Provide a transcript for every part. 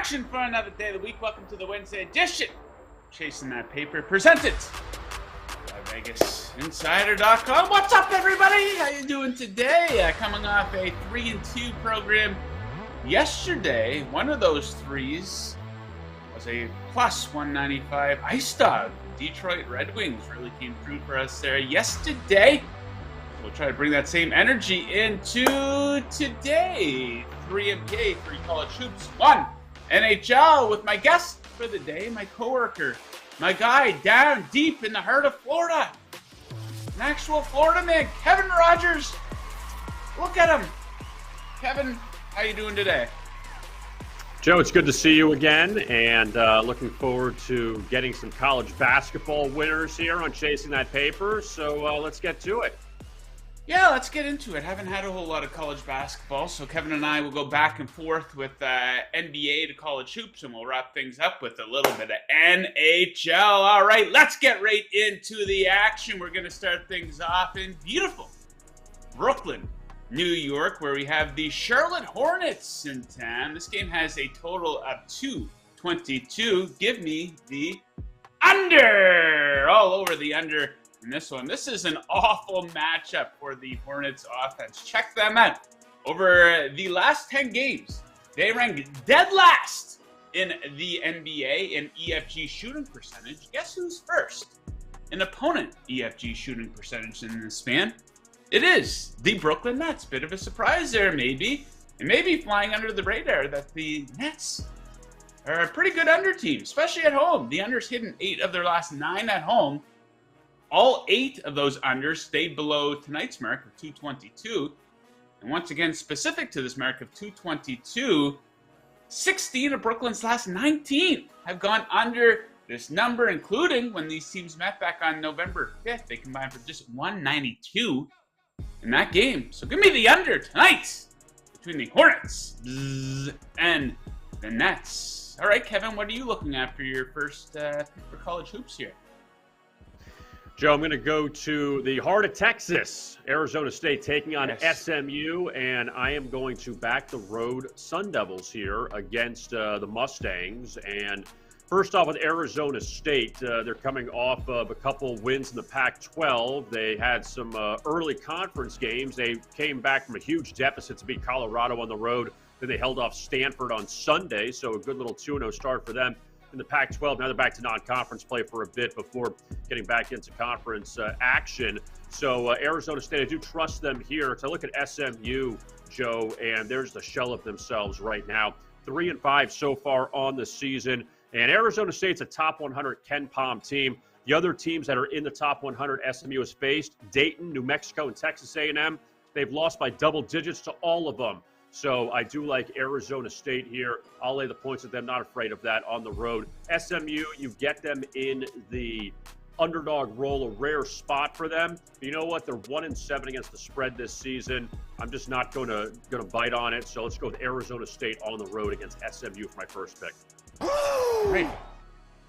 action for another day of the week. Welcome to the Wednesday edition. Chasing That Paper, presented by VegasInsider.com. What's up, everybody? How you doing today? Coming off a 3-2 program yesterday. One of those threes was a plus 195 Ice Dog. Detroit Red Wings really came through for us there yesterday. We'll try to bring that same energy into today. 3 NBA, 3 college hoops, 1 NHL with my guest for the day, my coworker, my guy down deep in the heart of Florida. An actual Florida man, Kevin Rogers. Look at him. Kevin, how you doing today? Joe, it's good to see you again, and looking forward to getting some college basketball winners here on Chasing That Paper. So let's get to it. Yeah, let's get into it. Haven't had a whole lot of college basketball, so Kevin and I will go back and forth with NBA to college hoops, and we'll wrap things up with a little bit of NHL. All right, let's get right into the action. We're going to start things off in beautiful Brooklyn, New York, where we have the Charlotte Hornets in town. This game has a total of 222. Give me the under. All over the under in this one. This is an awful matchup for the Hornets offense. Check them out. Over the last 10 games, they ranked dead last in the NBA in EFG shooting percentage. Guess who's first? An opponent EFG shooting percentage in this span. It is the Brooklyn Nets. Bit of a surprise there, maybe. And maybe flying under the radar that the Nets are a pretty good under team, especially at home. The under's hidden 8 of their last 9 at home. All 8 of those unders stayed below tonight's mark of 222. And once again, specific to this mark of 222, 16 of Brooklyn's last 19 have gone under this number, including when these teams met back on November 5th. They combined for just 192 in that game. So give me the under tonight between the Hornets and the Nets. All right, Kevin, what are you looking at for your first pick for college hoops here? Joe, I'm going to go to the heart of Texas, Arizona State taking on SMU, and I am going to back the road Sun Devils here against the Mustangs. And first off with Arizona State, they're coming off of a couple wins in the Pac-12. They had some early conference games. They came back from a huge deficit to beat Colorado on the road. Then they held off Stanford on Sunday, so a good little 2-0 start for them in the Pac-12. Now they're back to non-conference play for a bit before getting back into conference action. So Arizona State, I do trust them here. So I look at SMU, Joe, and there's the shell of themselves right now. 3-5 so far on the season. And Arizona State's a top 100 Ken Pom team. The other teams that are in the top 100 SMU has faced, Dayton, New Mexico, and Texas A&M. They've lost by double digits to all of them. So I do like Arizona State here. I'll lay the points with them. Not afraid of that on the road. SMU, you get them in the underdog role, a rare spot for them. But you know what? They're 1-7 against the spread this season. I'm just not going to bite on it. So let's go with Arizona State on the road against SMU for my first pick. Great.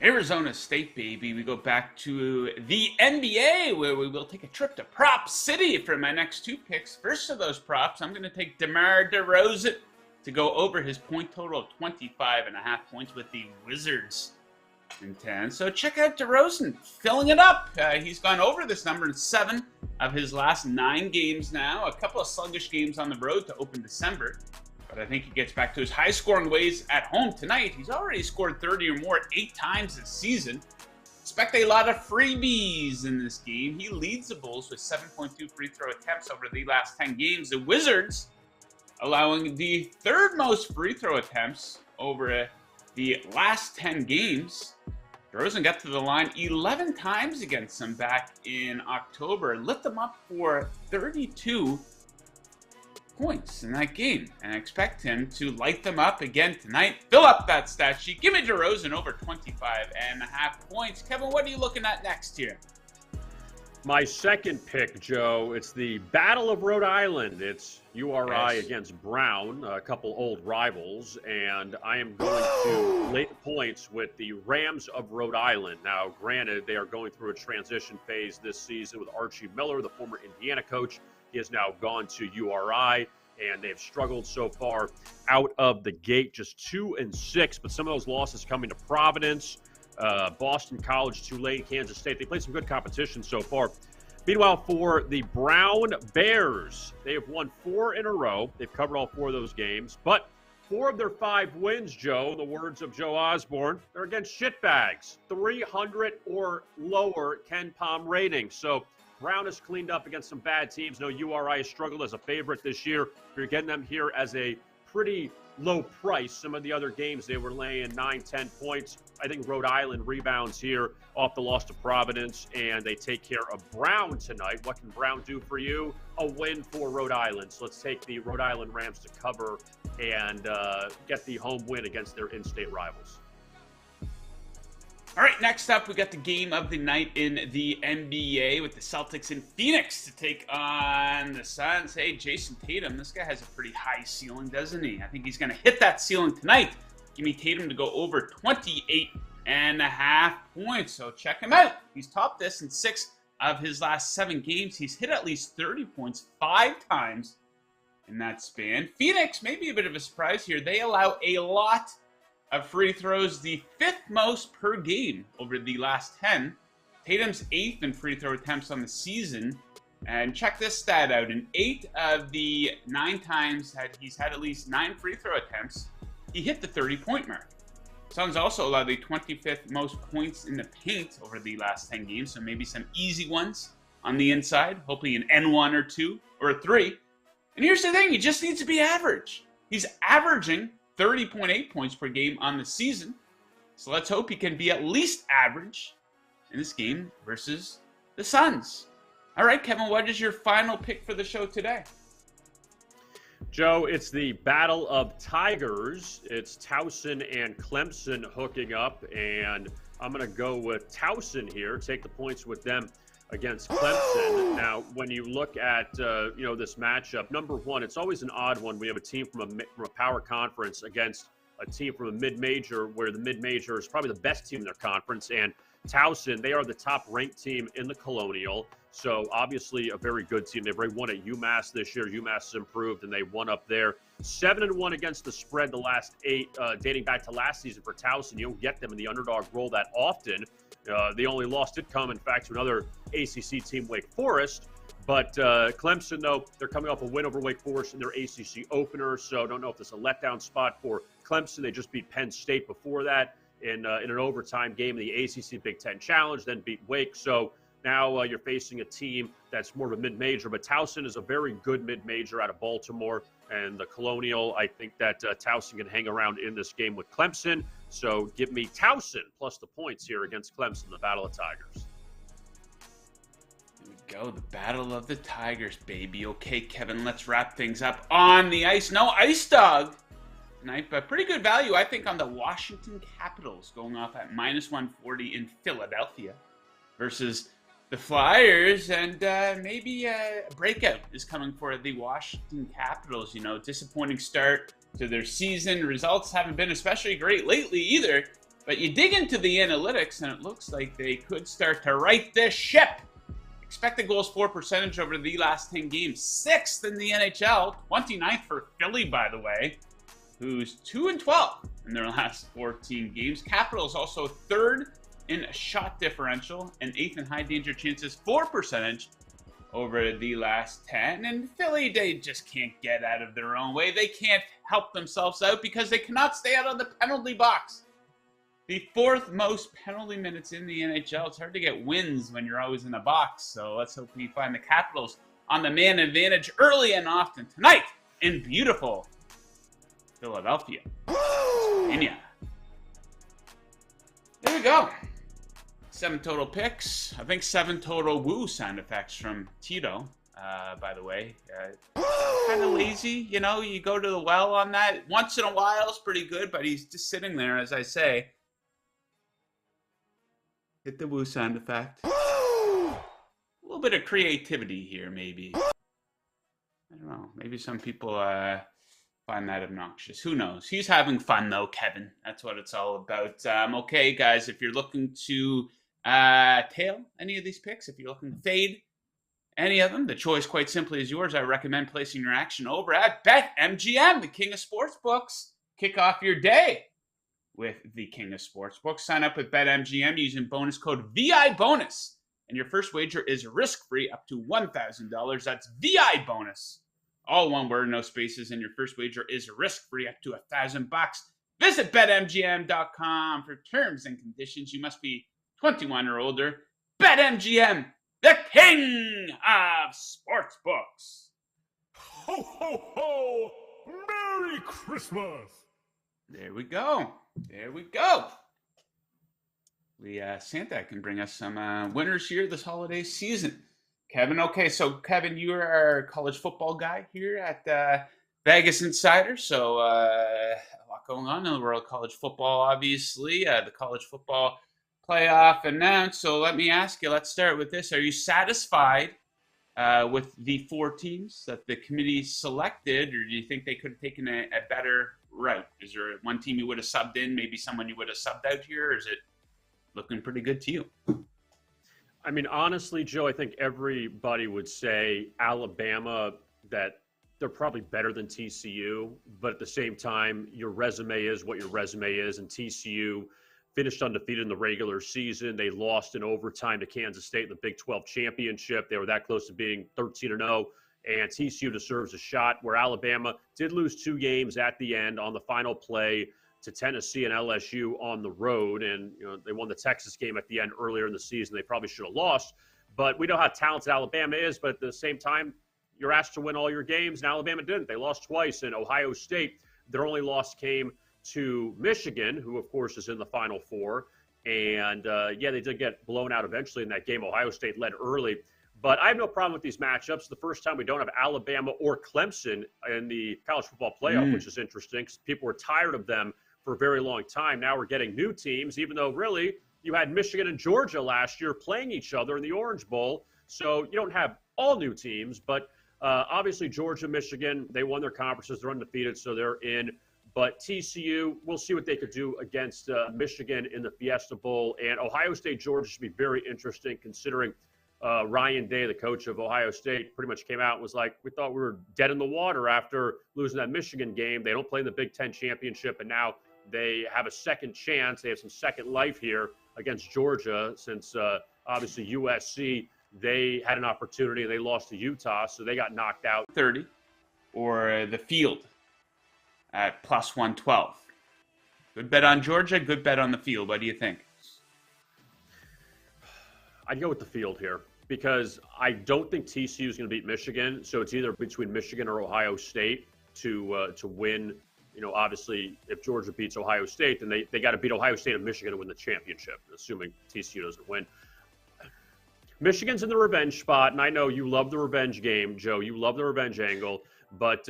Arizona State, baby. We go back to the NBA, where we will take a trip to Prop City for my next 2 picks. First of those props, I'm going to take DeMar DeRozan to go over his point total of 25.5 points with the Wizards in 10. So check out DeRozan, filling it up. He's gone over this number in 7 of his last 9 games now. A couple of sluggish games on the road to open December. But I think he gets back to his high-scoring ways at home tonight. He's already scored 30 or more 8 times this season. Expect a lot of freebies in this game. He leads the Bulls with 7.2 free throw attempts over the last 10 games. The Wizards allowing the 3rd most free throw attempts over the last 10 games. DeRozan got to the line 11 times against them back in October and lit them up for 32 points in that game, and I expect him to light them up again tonight. Fill up that stat sheet. Give me DeRozan over 25.5 points. Kevin, what are you looking at next here? My second pick, Joe, it's the Battle of Rhode Island. It's URI against Brown, a couple old rivals, and I am going to lay the points with the Rams of Rhode Island. Now, granted, they are going through a transition phase this season with Archie Miller, the former Indiana coach. He has now gone to URI, and they've struggled so far out of the gate, just 2-6. But some of those losses coming to Providence, Boston College, Tulane, Kansas State. They played some good competition so far. Meanwhile, for the Brown Bears, they have won 4 in a row. They've covered all 4 of those games. But 4 of their 5 wins, Joe, in the words of Joe Osborne, they're against shitbags. 300 or lower Ken Palm rating. So Brown has cleaned up against some bad teams. No, URI has struggled as a favorite this year. You're getting them here as a pretty low price. Some of the other games, they were laying 9, 10 points. I think Rhode Island rebounds here off the loss to Providence, and they take care of Brown tonight. What can Brown do for you? A win for Rhode Island. So let's take the Rhode Island Rams to cover and get the home win against their in-state rivals. All right, next up, we got the game of the night in the NBA with the Celtics in Phoenix to take on the Suns. Hey, Jason Tatum, this guy has a pretty high ceiling, doesn't he? I think he's going to hit that ceiling tonight. Give me Tatum to go over 28.5 points, so check him out. He's topped this in 6 of his last 7 games. He's hit at least 30 points 5 times in that span. Phoenix, maybe a bit of a surprise here. They allow a lot of free throws, the 5th most per game over the last 10. Tatum's 8th in free throw attempts on the season. And check this stat out. In 8 of the 9 times that he's had at least 9 free throw attempts, he hit the 30-point mark. Suns also allowed the 25th most points in the paint over the last 10 games, so maybe some easy ones on the inside, hopefully an N1 or 2 or a 3. And here's the thing, he just needs to be average. He's averaging 30.8 points per game on the season. So let's hope he can be at least average in this game versus the Suns. All right, Kevin, what is your final pick for the show today? Joe, it's the Battle of Tigers. It's Towson and Clemson hooking up, and I'm going to go with Towson here, take the points with them against Clemson. Now, when you look at this matchup, number one, it's always an odd one. We have a team from a power conference against a team from a mid-major, where the mid-major is probably the best team in their conference. And Towson, they are the top-ranked team in the Colonial. So obviously a very good team. They've already won at UMass this year. UMass has improved, and they won up there. 7-1 against the spread the last 8, dating back to last season for Towson. You don't get them in the underdog role that often. The only loss did come, in fact, to another ACC team, Wake Forest. But Clemson, though, they're coming off a win over Wake Forest in their ACC opener. So I don't know if this is a letdown spot for Clemson. They just beat Penn State before that in an overtime game in the ACC Big Ten Challenge, then beat Wake. So now you're facing a team that's more of a mid-major, but Towson is a very good mid-major out of Baltimore. And the Colonial, I think that Towson can hang around in this game with Clemson. So give me Towson plus the points here against Clemson, the Battle of Tigers. Here we go, the Battle of the Tigers, baby. Okay, Kevin, let's wrap things up on the ice. No ice dog tonight, but pretty good value, I think, on the Washington Capitals, going off at -140 in Philadelphia versus the Flyers, and maybe a breakout is coming for the Washington Capitals. You know, disappointing start to their season. Results haven't been especially great lately either, but you dig into the analytics, and it looks like they could start to right this ship. Expected goals for percentage over the last 10 games, 6th in the NHL, 29th for Philly, by the way, who's 2-12 in their last 14 games. Capitals also 3rd in shot differential and 8th in high danger chances for percentage over the last 10. And Philly, they just can't get out of their own way. They can't help themselves out because they cannot stay out of the penalty box. The 4th most penalty minutes in the NHL. It's hard to get wins when you're always in the box. So let's hope we find the Capitals on the man advantage early and often tonight in beautiful Philadelphia. Pennsylvania. There we go. 7 total picks. I think 7 total woo sound effects from Tito, by the way. Kind of lazy, you know, you go to the well on that. Once in a while, it's pretty good, but he's just sitting there, as I say. Hit the woo sound effect. A little bit of creativity here, maybe. I don't know. Maybe some people find that obnoxious. Who knows? He's having fun, though, Kevin. That's what it's all about. Okay, guys, if you're looking to tail any of these picks, if you're looking to fade any of them, the choice quite simply is yours. I recommend placing your action over at BetMGM, the king of sportsbooks. Kick off your day with the king of sportsbooks. Sign up with BetMGM using bonus code VIBONUS, and your first wager is risk-free up to $1,000. That's VIBONUS. All one word, no spaces, and your first wager is risk-free up to $1,000. Visit BetMGM.com for terms and conditions. You must be 21 or older. BetMGM, the king of sportsbooks. Ho, ho, ho! Merry Christmas! There we go. There we go. Santa can bring us some winners here this holiday season. Kevin, okay, so Kevin, you are our college football guy here at Vegas Insider. So a lot going on in the world of college football, obviously. The college football playoff announced. So let me ask you, let's start with this. Are you satisfied with the 4 teams that the committee selected, or do you think they could have taken a better route? Is there one team you would have subbed in, maybe someone you would have subbed out here, or is it looking pretty good to you? I mean, honestly, Joe, I think everybody would say Alabama, that they're probably better than TCU, but at the same time, your resume is what your resume is, and TCU finished undefeated in the regular season. They lost in overtime to Kansas State in the Big 12 championship. They were that close to being 13-0, and TCU deserves a shot, where Alabama did lose 2 games at the end on the final play to Tennessee and LSU on the road. And, they won the Texas game at the end earlier in the season. They probably should have lost, but we know how talented Alabama is. But at the same time, you're asked to win all your games, and Alabama didn't. They lost twice. And Ohio State, their only loss came to Michigan, who, of course, is in the Final Four. And, they did get blown out eventually in that game. Ohio State led early. But I have no problem with these matchups. The first time we don't have Alabama or Clemson in the college football playoff, which is interesting because people were tired of them for a very long time. Now we're getting new teams, even though really you had Michigan and Georgia last year playing each other in the Orange Bowl. So you don't have all new teams, but obviously Georgia, Michigan, they won their conferences. They're undefeated, so they're in. But TCU, we'll see what they could do against Michigan in the Fiesta Bowl. And Ohio State, Georgia should be very interesting, considering Ryan Day, the coach of Ohio State, pretty much came out and was like, we thought we were dead in the water after losing that Michigan game. They don't play in the Big Ten championship, and now they have a second chance. They have some second life here against Georgia, since obviously USC, they had an opportunity and they lost to Utah, so they got knocked out. 30 or the field at plus 112. Good bet on Georgia, good bet on the field. What do you think? I'd go with the field here because I don't think TCU is going to beat Michigan. So it's either between Michigan or Ohio State to win. Obviously, if Georgia beats Ohio State, then they got to beat Ohio State and Michigan to win the championship, assuming TCU doesn't win. Michigan's in the revenge spot, and I know you love the revenge game, Joe. You love the revenge angle. But,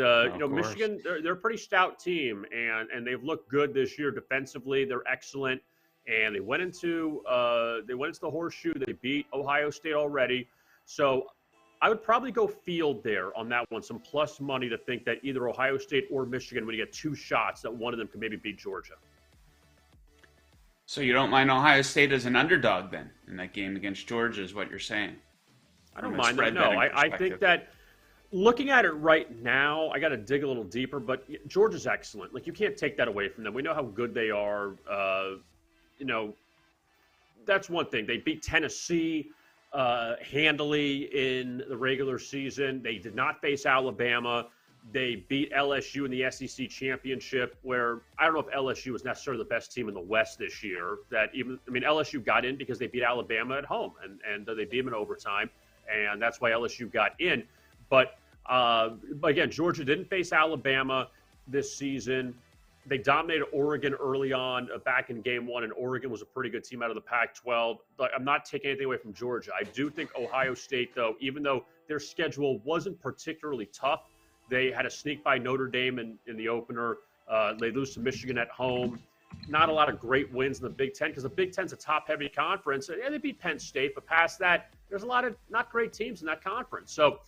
Michigan, they're a pretty stout team, and they've looked good this year defensively. They're excellent. And they went into the horseshoe. They beat Ohio State already. So I would probably go field there on that one. Some plus money to think that either Ohio State or Michigan, when you get 2 shots, that one of them could maybe beat Georgia. So you don't mind Ohio State as an underdog then in that game against Georgia is what you're saying? I don't mind that. No, I think that looking at it right now, I got to dig a little deeper, but Georgia's excellent. Like, you can't take that away from them. We know how good they are. That's one thing. They beat Tennessee handily in the regular season. They did not face Alabama. They beat LSU in the SEC championship, where I don't know if LSU was necessarily the best team in the West this year. LSU got in because they beat Alabama at home, and they beat them in overtime, and that's why LSU got in. But again, Georgia didn't face Alabama this season. They dominated Oregon early on back in game 1, and Oregon was a pretty good team out of the Pac-12. But I'm not taking anything away from Georgia. I do think Ohio State, though, even though their schedule wasn't particularly tough, they had a sneak by Notre Dame in the opener. They lose to Michigan at home. Not a lot of great wins in the Big Ten because the Big Ten's a top-heavy conference. Yeah, they beat Penn State, but past that, there's a lot of not great teams in that conference. So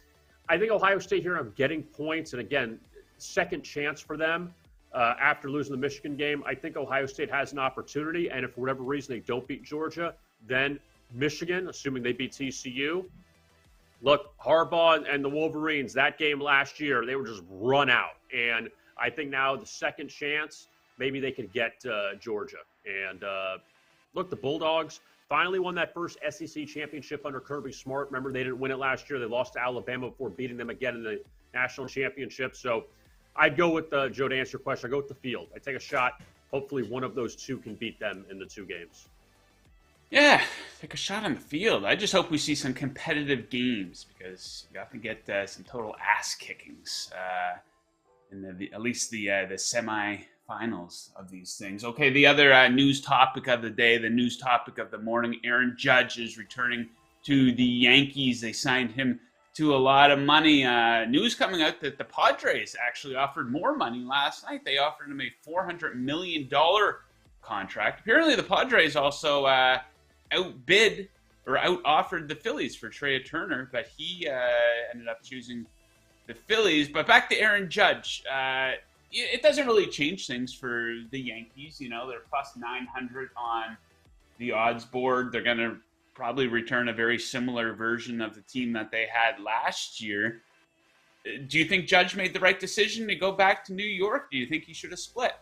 I think Ohio State here are getting points, and again, second chance for them. After losing the Michigan game, I think Ohio State has an opportunity, and if for whatever reason they don't beat Georgia, then Michigan, assuming they beat TCU, look, Harbaugh and the Wolverines, that game last year, they were just run out. And I think now the second chance, maybe they could get Georgia. And look, the Bulldogs finally won that first SEC championship under Kirby Smart. Remember, they didn't win it last year. They lost to Alabama before beating them again in the national championship. So I'd go with, Joe, to answer your question, I'd go with the field. I'd take a shot. Hopefully one of those two can beat them in the 2 games. Yeah, take a shot on the field. I just hope we see some competitive games because you got to get some total ass kickings in at least the semi-finals of these things. Okay, the other news topic of the day, the news topic of the morning, Aaron Judge is returning to the Yankees. They signed him to a lot of money. News coming out that the Padres actually offered more money last night. They offered him a $400 million contract. Apparently, the Padres also outbid or out-offered the Phillies for Trey Turner, but he ended up choosing the Phillies. But back to Aaron Judge. It doesn't really change things for the Yankees. You know, they're plus 900 on the odds board. They're going to probably return a very similar version of the team that they had last year. Do you think Judge made the right decision to go back to New York? Do you think he should have split?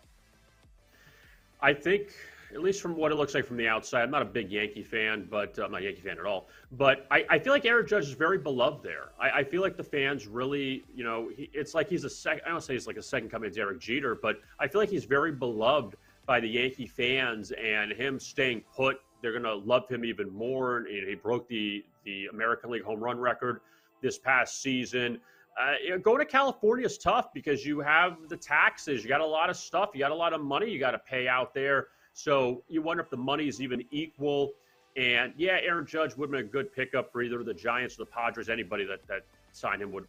I think, at least from what it looks like from the outside, I'm not a big Yankee fan, but I'm not a Yankee fan at all. But I feel like Aaron Judge is very beloved there. I feel like the fans really, you know, it's like he's I don't say he's like a second coming to Derek Jeter, but I feel like he's very beloved by the Yankee fans, and him staying put, they're going to love him even more. And he broke the American League home run record this past season. Going to California is tough because you have the taxes. You got a lot of stuff. You got a lot of money you got to pay out there. So you wonder if the money is even equal. And, yeah, Aaron Judge would have been a good pickup for either the Giants or the Padres. Anybody that signed him would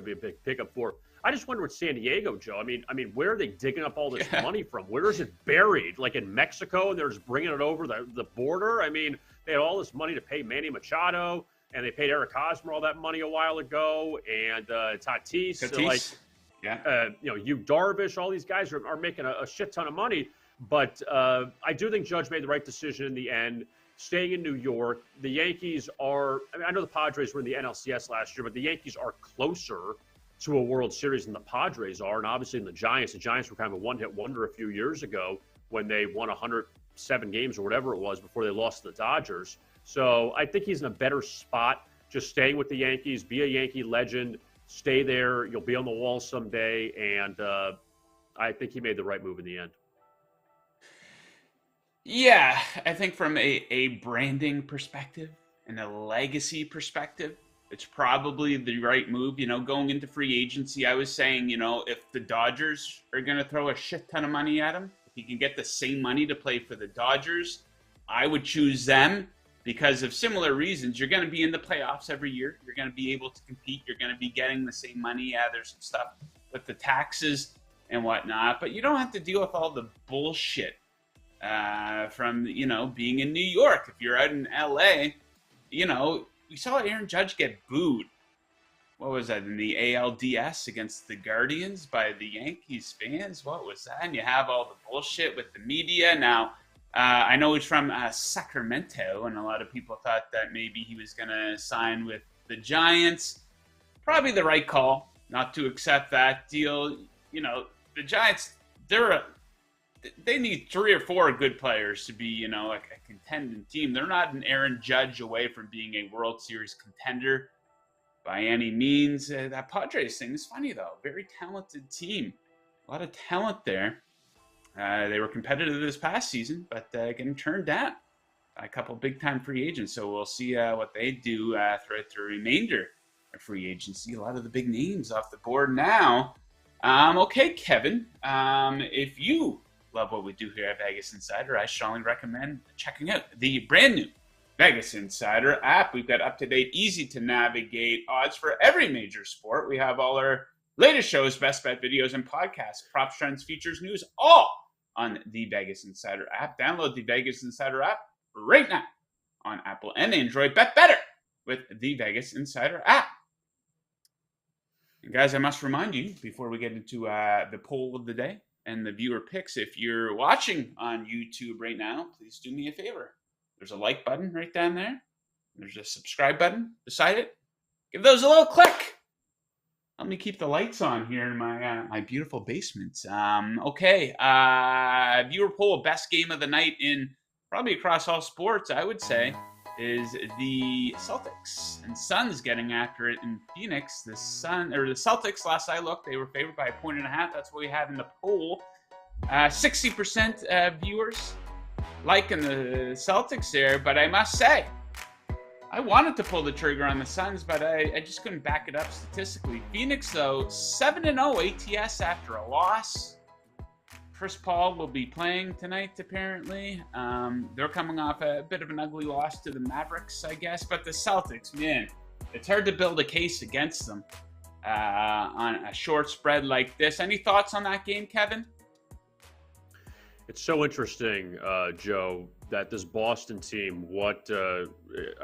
be a big pickup for. I just wonder with San Diego, Joe. I mean, where are they digging up all this money from? Where is it buried? Like in Mexico, and they're just bringing it over the border? I mean, they had all this money to pay Manny Machado, and they paid Eric Hosmer all that money a while ago, and Tatis. Yu Darvish, all these guys are making a shit ton of money. But I do think Judge made the right decision in the end, staying in New York. The Yankees are, I know the Padres were in the NLCS last year, but the Yankees are closer to a World Series than the Padres are. And obviously in the Giants were kind of a one-hit wonder a few years ago when they won 107 games or whatever it was before they lost to the Dodgers. So I think he's in a better spot just staying with the Yankees, be a Yankee legend, stay there. You'll be on the wall someday. And I think he made the right move in the end. Yeah, I think from a branding perspective and a legacy perspective, it's probably the right move. You know, going into free agency, I was saying, you know, if the Dodgers are going to throw a shit ton of money at him, if he can get the same money to play for the Dodgers, I would choose them because of similar reasons. You're going to be in the playoffs every year. You're going to be able to compete. You're going to be getting the same money. Yeah, there's some stuff with the taxes and whatnot, but you don't have to deal with all the bullshit from, you know, being in New York. If you're out in LA, you know, we saw Aaron Judge get booed. What was that, in the ALDS against the Guardians by the Yankees fans? What was that? And you have all the bullshit with the media. Now, I know he's from Sacramento, and a lot of people thought that maybe he was going to sign with the Giants. Probably the right call not to accept that deal. You know, the Giants, they need 3 or 4 good players to be, you know, a contending team. They're not an Aaron Judge away from being a World Series contender by any means. That Padres thing is funny, though. Very talented team. A lot of talent there. They were competitive this past season, but getting turned down by a couple big-time free agents. So we'll see what they do throughout the remainder of free agency. A lot of the big names off the board now. Okay, Kevin, if you love what we do here at Vegas Insider, I strongly recommend checking out the brand new Vegas Insider app. We've got up-to-date, easy-to-navigate odds for every major sport. We have all our latest shows, best bet videos, and podcasts, props, trends, features, news, all on the Vegas Insider app. Download the Vegas Insider app right now on Apple and Android. Bet better with the Vegas Insider app. And guys, I must remind you, before we get into the poll of the day and the viewer picks, if you're watching on YouTube right now, please do me a favor. There's a like button right down there. There's a subscribe button beside it. Give those a little click. Let me keep the lights on here in my beautiful basement. Okay. Viewer poll, best game of the night in probably across all sports, I would say, is the Celtics and Suns getting after it in Phoenix. The Celtics, last I looked, they were favored by 1.5. That's what we have in the poll. 60% viewers liking the Celtics there, but I must say, I wanted to pull the trigger on the Suns, but I just couldn't back it up statistically. Phoenix, though, 7-0 ATS after a loss. Chris Paul will be playing tonight, apparently. They're coming off a bit of an ugly loss to the Mavericks, I guess. But the Celtics, man, it's hard to build a case against them on a short spread like this. Any thoughts on that game, Kevin? It's so interesting, Joe, that this Boston team, I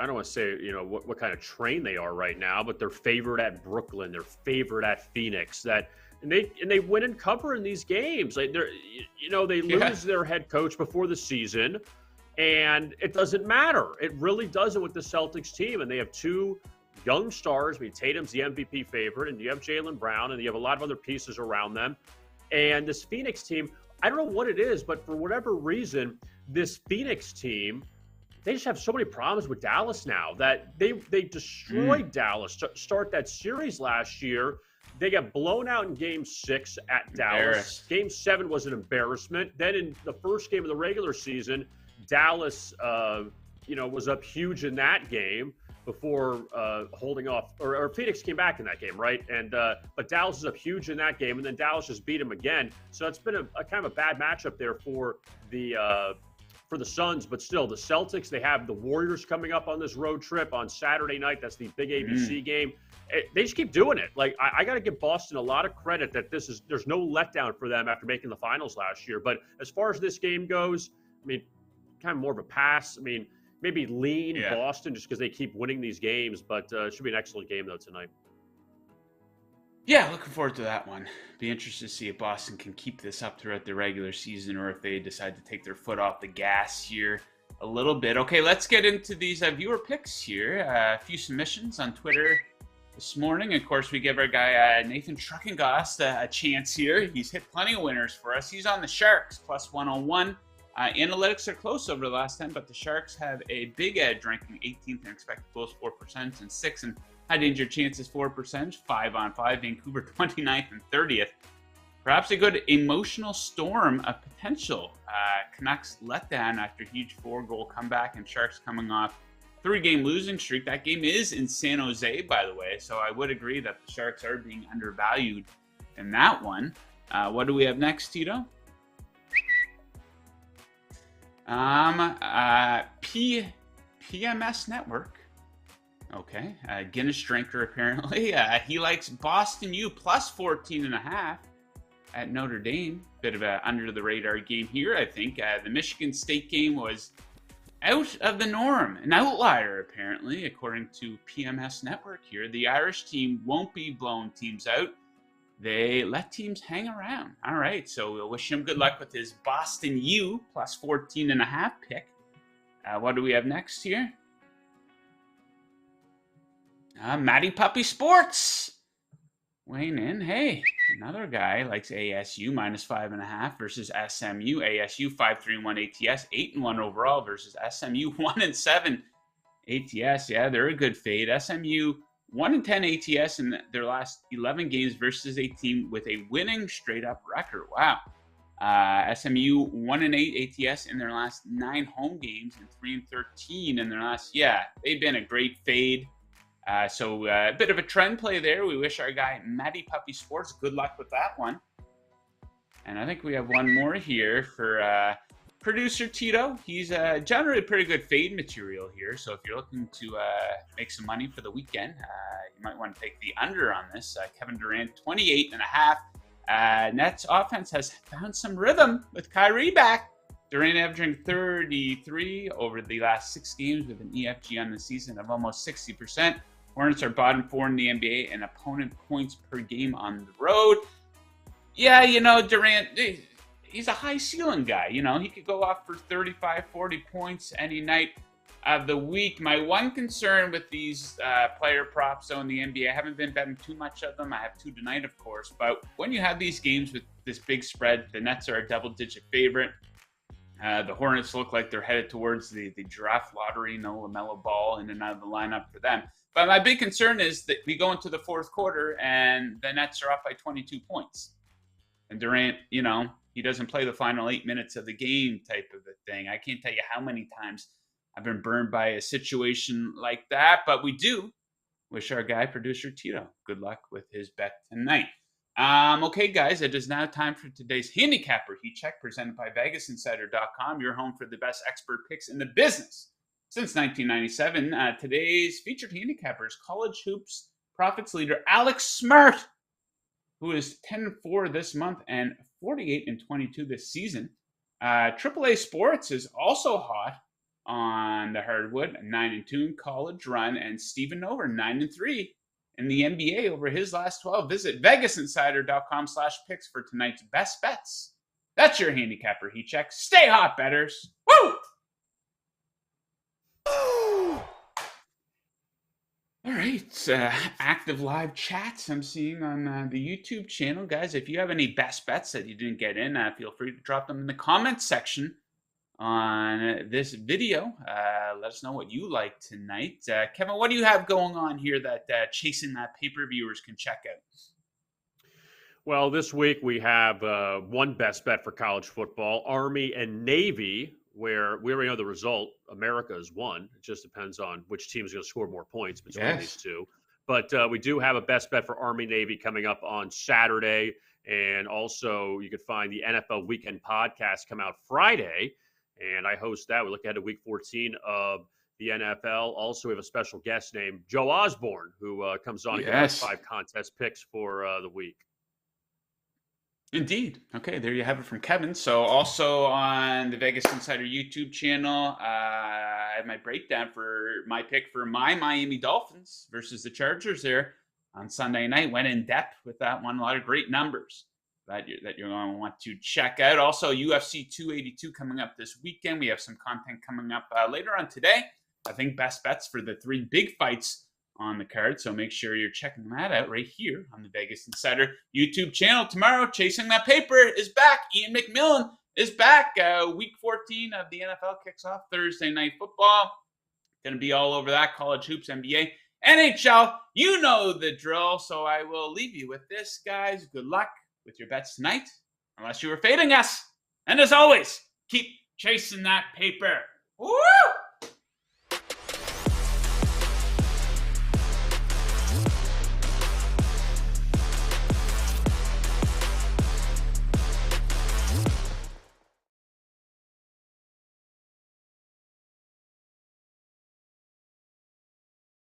don't want to say, what kind of train they are right now, but they're favored at Brooklyn, they're favored at Phoenix, and they win and cover in these games. Like they lose their head coach before the season, and it doesn't matter. It really doesn't with the Celtics team, and they have two young stars. I mean, Tatum's the MVP favorite, and you have Jaylen Brown, and you have a lot of other pieces around them. And this Phoenix team, I don't know what it is, but for whatever reason, this Phoenix team, they just have so many problems with Dallas now that they destroyed Dallas to start that series last year. They got blown out in Game 6 at Dallas. Game 7 was an embarrassment. Then in the first game of the regular season, Dallas, was up huge in that game before holding off, or Phoenix came back in that game, right? And but Dallas is up huge in that game, and then Dallas just beat him again. So it's been a kind of a bad matchup there for the Suns. But still, the Celtics, they have the Warriors coming up on this road trip on Saturday night. That's the big ABC game. They just keep doing it. Like I got to give Boston a lot of credit that there's no letdown for them after making the finals last year. But as far as this game goes, I mean, kind of more of a pass. I mean, maybe lean Boston just because they keep winning these games, but it should be an excellent game, though, tonight. Yeah, looking forward to that one. Be interested to see if Boston can keep this up throughout the regular season or if they decide to take their foot off the gas here a little bit. Okay, let's get into these viewer picks here. A few submissions on Twitter this morning. Of course, we give our guy Nathan Truckengost a chance here. He's hit plenty of winners for us. He's on the Sharks, plus 101. Analytics are close over the last 10, but the Sharks have a big edge, ranking 18th in expected goals, 4%, and 6th in high danger chances, 4%, 5-on-5. Vancouver 29th and 30th. Perhaps a good emotional storm of potential. Canucks letdown after huge 4-goal comeback, and Sharks coming off 3-game losing streak. That game is in San Jose, by the way, so I would agree that the Sharks are being undervalued in that one. What do we have next, Tito? PMS Network. Okay. Guinness drinker, apparently. He likes Boston U plus 14.5 at Notre Dame. Bit of a under-the-radar game here, I think. The Michigan State game was out of the norm. An outlier, apparently, according to PMS Network here. The Irish team won't be blowing teams out. They let teams hang around. All right, so we'll wish him good luck with his Boston U plus 14.5 pick. What do we have next here? Matty Puppy Sports weighing in. Hey, another guy likes ASU minus 5.5 versus SMU. ASU 5-3-1 ATS, 8-1 overall versus SMU 1-7 ATS. Yeah, they're a good fade. SMU 1-10 ATS in their last 11 games versus a team with a winning straight-up record. Wow. SMU 1-8 ATS in their last 9 home games and 3-13 in their last. Yeah, they've been a great fade. So a bit of a trend play there. We wish our guy Matty Puppy Sports good luck with that one. And I think we have one more here for producer Tito. He's generally pretty good fade material here. So if you're looking to make some money for the weekend, you might want to take the under on this. Kevin Durant, 28.5. Nets offense has found some rhythm with Kyrie back. Durant averaging 33 over the last 6 games with an EFG on the season of almost 60%. Hornets are bottom 4 in the NBA and opponent points per game on the road. Yeah, Durant, he's a high ceiling guy. He could go off for 35, 40 points any night. of the week. My one concern with these player props in the NBA, I haven't been betting too much of them. I have 2 tonight, of course. But when you have these games with this big spread, the Nets are a double-digit favorite. The Hornets look like they're headed towards the draft lottery. No LaMelo Ball in and out of the lineup for them. But my big concern is that we go into the fourth quarter and the Nets are up by 22 points. And Durant, he doesn't play the final 8 minutes of the game type of a thing. I can't tell you how many times I've been burned by a situation like that. But we do wish our guy, producer Tito, good luck with his bet tonight. Okay, guys, it is now time for today's Handicapper Heat Check presented by VegasInsider.com, your home for the best expert picks in the business since 1997. Today's featured handicapper is college hoops profits leader Alex Smart, who is 10-4 this month and 48-22 this season. AAA Sports is also hot on the hardwood, 9-2 in college run, and Stephen Over 9-3 in the NBA over his last 12. Visit VegasInsider.com/picks for tonight's best bets. That's your Handicapper Heat Check. Stay hot, bettors. Woo! All right, active live chats I'm seeing on the YouTube channel. Guys, if you have any best bets that you didn't get in, feel free to drop them in the comments section on this video. Let us know what you like tonight. Kevin, what do you have going on here that Chasing That Paper viewers can check out? Well, this week we have one best bet for college football, Army and Navy, where we already know the result. America has won. It just depends on which team is going to score more points between these two. But we do have a best bet for Army Navy coming up on Saturday. And also you could find the NFL Weekend Podcast come out Friday. And I host that. We look ahead to week 14 of the NFL. Also, we have a special guest named Joe Osborne, who comes on and gives 5 contest picks for the week. Indeed. Okay, there you have it from Kevin. So also on the Vegas Insider YouTube channel, I have my breakdown for my pick for my Miami Dolphins versus the Chargers there on Sunday night. Went in depth with that one. A lot of great numbers that you're going to want to check out. Also, UFC 282 coming up this weekend. We have some content coming up later on today. I think best bets for the 3 big fights on the card. So make sure you're checking that out right here on the Vegas Insider YouTube channel. Tomorrow, Chasing That Paper is back. Ian McMillan is back. Week 14 of the NFL kicks off Thursday Night Football. Going to be all over that. College hoops, NBA, NHL. You know the drill. So I will leave you with this, guys. Good luck with your bets tonight, unless you were fading us. And as always, keep chasing that paper. Woo!